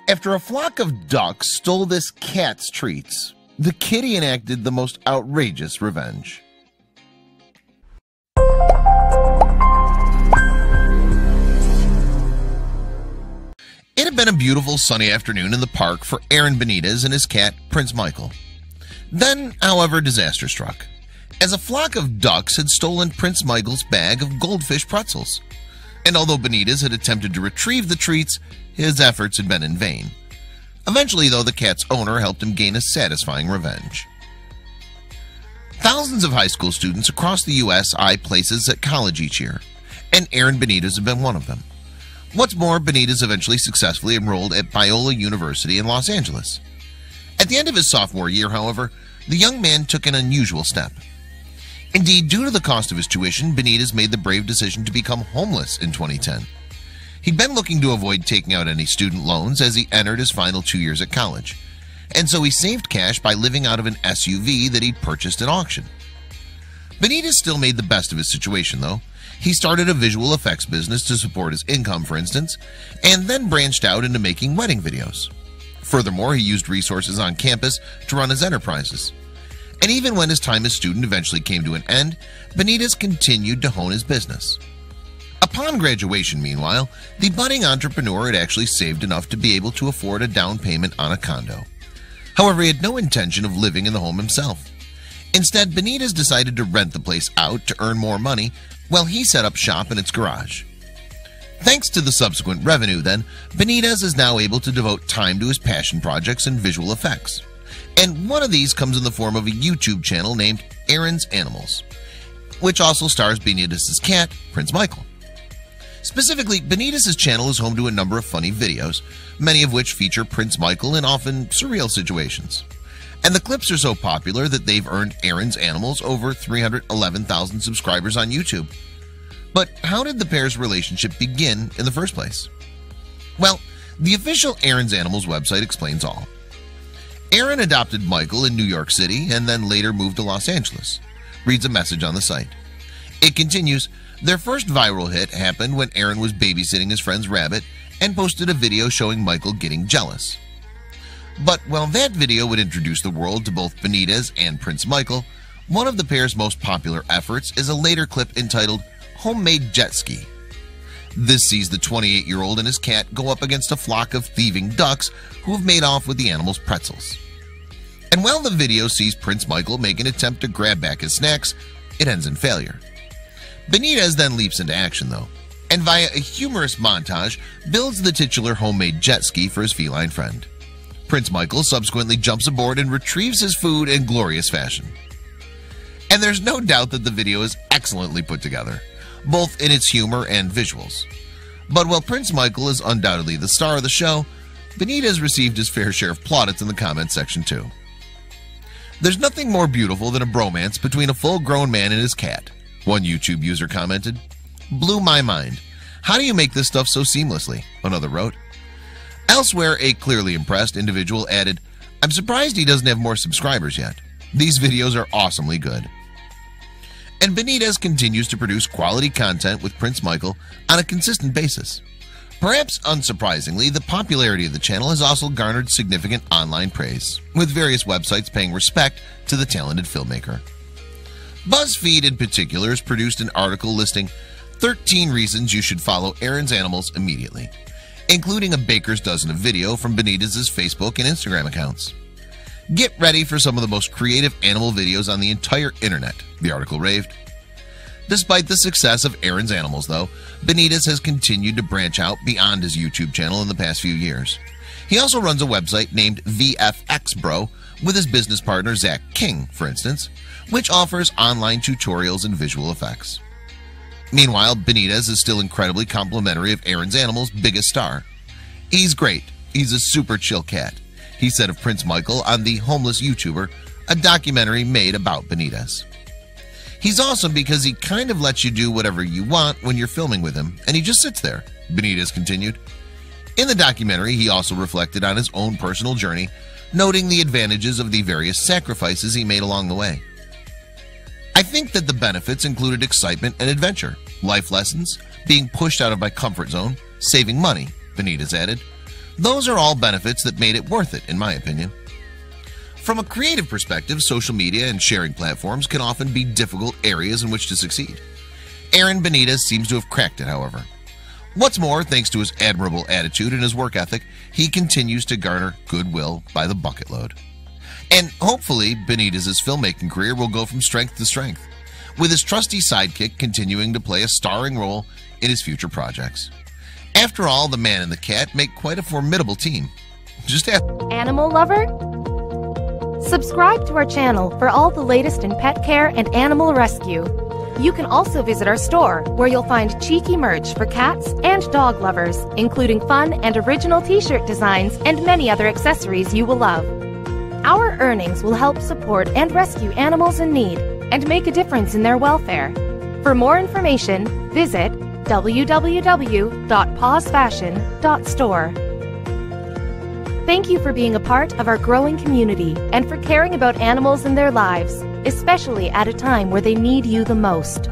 After a flock of ducks stole this cat's treats, the kitty enacted the most outrageous revenge. It had been a beautiful sunny afternoon in the park for Aaron Benitez and his cat, Prince Michael. Then, however, disaster struck, as a flock of ducks had stolen Prince Michael's bag of goldfish pretzels. And although Benitez had attempted to retrieve the treats, his efforts had been in vain. Eventually, though, the cat's owner helped him gain a satisfying revenge. Thousands of high school students across the U.S. eye places at college each year, and Aaron Benitez had been one of them. What's more, Benitez eventually successfully enrolled at Biola University in Los Angeles. At the end of his sophomore year, however, the young man took an unusual step. Indeed, due to the cost of his tuition, Benitez made the brave decision to become homeless in 2010. He'd been looking to avoid taking out any student loans as he entered his final 2 years at college, and so he saved cash by living out of an SUV that he'd purchased at auction. Benitez still made the best of his situation, though. He started a visual effects business to support his income, for instance, and then branched out into making wedding videos. Furthermore, he used resources on campus to run his enterprises. And even when his time as student eventually came to an end, Benitez continued to hone his business. Upon graduation, meanwhile, the budding entrepreneur had actually saved enough to be able to afford a down payment on a condo. However, he had no intention of living in the home himself. Instead, Benitez decided to rent the place out to earn more money while he set up shop in its garage. Thanks to the subsequent revenue, then, Benitez is now able to devote time to his passion projects and visual effects. And one of these comes in the form of a YouTube channel named Aaron's Animals, which also stars Benitez's cat, Prince Michael. Specifically, Benitez's channel is home to a number of funny videos, many of which feature Prince Michael in often surreal situations. And the clips are so popular that they've earned Aaron's Animals over 311,000 subscribers on YouTube. But how did the pair's relationship begin in the first place? Well, the official Aaron's Animals website explains all. Aaron adopted Michael in New York City and then later moved to Los Angeles, reads a message on the site. It continues, their first viral hit happened when Aaron was babysitting his friend's rabbit and posted a video showing Michael getting jealous. But while that video would introduce the world to both Benitez and Prince Michael, one of the pair's most popular efforts is a later clip entitled Homemade Jet Ski. This sees the 28-year-old and his cat go up against a flock of thieving ducks who have made off with the animal's pretzels. And while the video sees Prince Michael make an attempt to grab back his snacks, it ends in failure. Benitez then leaps into action, though, and via a humorous montage builds the titular homemade jet ski for his feline friend. Prince Michael subsequently jumps aboard and retrieves his food in glorious fashion. And there's no doubt that the video is excellently put together, both in its humor and visuals. But while Prince Michael is undoubtedly the star of the show, Benitez received his fair share of plaudits in the comments section too. There's nothing more beautiful than a bromance between a full-grown man and his cat, one YouTube user commented. Blew my mind. How do you make this stuff so seamlessly? Another wrote. Elsewhere, a clearly impressed individual added, I'm surprised he doesn't have more subscribers yet. These videos are awesomely good. And Benitez continues to produce quality content with Prince Michael on a consistent basis. Perhaps unsurprisingly, the popularity of the channel has also garnered significant online praise, with various websites paying respect to the talented filmmaker. BuzzFeed in particular has produced an article listing 13 reasons you should follow Aaron's Animals immediately, including a baker's dozen of video from Benitez's Facebook and Instagram accounts. Get ready for some of the most creative animal videos on the entire internet, the article raved. Despite the success of Aaron's Animals, though, Benitez has continued to branch out beyond his YouTube channel in the past few years. He also runs a website named VFX Bro with his business partner Zach King, for instance, which offers online tutorials and visual effects. Meanwhile, Benitez is still incredibly complimentary of Aaron's Animals' biggest star. He's great. He's a super chill cat, he said of Prince Michael on The Homeless YouTuber, a documentary made about Benitez. He's awesome because he kind of lets you do whatever you want when you're filming with him, and he just sits there, Benitez continued. In the documentary, he also reflected on his own personal journey, noting the advantages of the various sacrifices he made along the way. I think that the benefits included excitement and adventure, life lessons, being pushed out of my comfort zone, saving money, Benitez added. Those are all benefits that made it worth it, in my opinion. From a creative perspective, social media and sharing platforms can often be difficult areas in which to succeed. Aaron Benitez seems to have cracked it, however. What's more, thanks to his admirable attitude and his work ethic, he continues to garner goodwill by the bucket load. And hopefully, Benitez's filmmaking career will go from strength to strength, with his trusty sidekick continuing to play a starring role in his future projects. After all, the man and the cat make quite a formidable team. Just ask. Animal lover? Subscribe to our channel for all the latest in pet care and animal rescue. You can also visit our store, where you'll find cheeky merch for cats and dog lovers, including fun and original t-shirt designs and many other accessories you will love. Our earnings will help support and rescue animals in need and make a difference in their welfare. For more information, visit www.pawsfashion.store. Thank you for being a part of our growing community and for caring about animals and their lives, especially at a time where they need you the most.